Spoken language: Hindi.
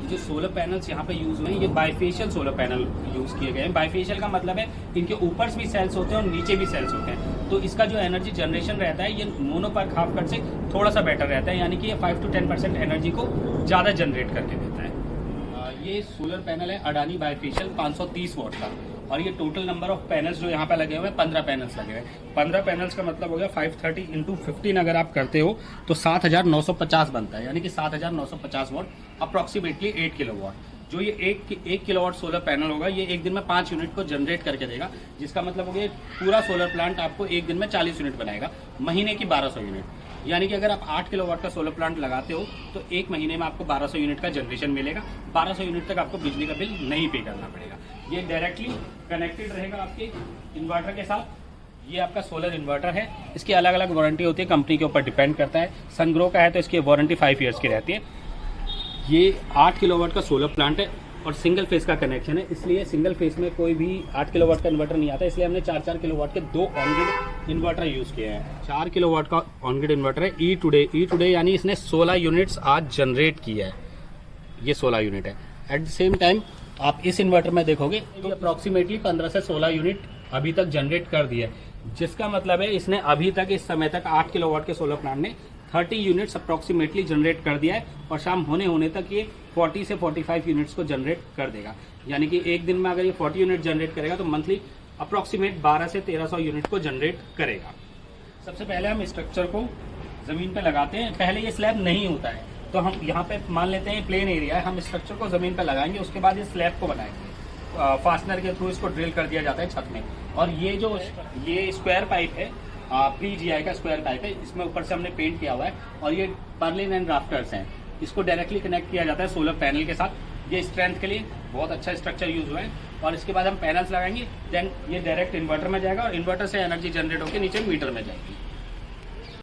जो सोलर पैनल्स यहाँ पे यूज हुए हैं ये बाइफेशियल सोलर पैनल यूज किए गए हैं। बाइफेशियल का मतलब है इनके ऊपर भी सेल्स होते हैं और नीचे भी सेल्स होते हैं, तो इसका जो एनर्जी जनरेशन रहता है ये मोनो पर हाफ कट से थोड़ा सा बेटर रहता है, यानी कि ये 5 to 10% एनर्जी को ज़्यादा जनरेट करके देता है। ये सोलर पैनल है अडानी बाइफेशियल 530 वॉट का, और ये टोटल नंबर ऑफ पैनल्स जो यहाँ पे लगे हुए हैं 15 पैनल्स लगे हुए हैं। 15 पैनल्स का मतलब हो गया 530 इंटू 15 अगर आप करते हो तो 7950 बनता है, यानी कि 7950 वॉट अप्रॉक्सीमेटली 8 किलोवाट। जो ये 1 किलोवाट सोलर पैनल होगा ये एक दिन में 5 यूनिट को जनरेट करके देगा, जिसका मतलब हो गया पूरा सोलर प्लांट आपको एक दिन में 40 यूनिट बनाएगा, महीने की 1200 यूनिट। यानी कि अगर आप 8 किलोवाट का सोलर प्लांट लगाते हो तो एक महीने में आपको 1200 यूनिट का जनरेशन मिलेगा। 1200 यूनिट तक आपको बिजली का बिल नहीं पे करना पड़ेगा। ये डायरेक्टली कनेक्टेड रहेगा आपके इन्वर्टर के साथ। ये आपका सोलर इन्वर्टर है, इसकी अलग अलग वारंटी होती है, कंपनी के ऊपर डिपेंड करता है। सनग्रो का है तो इसकी वारंटी 5 ईयर्स की रहती है। ये 8 किलोवाट का सोलर प्लांट है और सिंगल फेस का कनेक्शन है, इसलिए सिंगल फेस में कोई भी 8 किलोवाट का इन्वर्टर नहीं आता, इसलिए हमने 4-4 किलोवाट के 2 ऑनग्रिड इन्वर्टर यूज़ किए हैं। 4 किलोवाट का ऑनग्रिड इन्वर्टर है ई टुडे यानी इसने 16 यूनिट्स आज जनरेट किया है। ये 16 यूनिट है। एट द सेम टाइम आप इस इन्वर्टर में देखोगे तो अप्रॉक्सीमेटली 15 से 16 यूनिट अभी तक जनरेट कर दिया है, जिसका मतलब है इसने अभी तक इस समय तक 8 किलोवाट के सोलर प्लांट ने 30 यूनिट्स अप्रॉक्सीमेटली जनरेट कर दिया है, और शाम होने तक ये 40 से 45 यूनिट्स को जनरेट कर देगा। यानी कि एक दिन में अगर ये 40 यूनिट जनरेट करेगा तो मंथली अप्रॉक्सीमेट 12 से 1300 यूनिट को जनरेट करेगा। सबसे पहले हम स्ट्रक्चर को ज़मीन पे लगाते हैं। पहले ये स्लैब नहीं होता है तो हम यहाँ पे मान लेते हैं प्लेन एरिया है, हम स्ट्रक्चर को ज़मीन पे लगाएंगे, उसके बाद इस स्लैब को बनाएंगे। फास्टनर के थ्रू इसको ड्रिल कर दिया जाता है छत में, और ये स्क्वायर पाइप है, PGI का स्क्वायर पाइप है, इसमें ऊपर से हमने पेंट किया हुआ है, और ये पर्लिन एंड राफ्टर्स हैं। इसको डायरेक्टली कनेक्ट किया जाता है सोलर पैनल के साथ। ये स्ट्रेंथ के लिए बहुत अच्छा स्ट्रक्चर यूज हुआ है। और इसके बाद हम पैनल्स लगाएंगे, देन ये डायरेक्ट इन्वर्टर में जाएगा और इन्वर्टर से एनर्जी जनरेट होकर नीचे मीटर में जाएगी।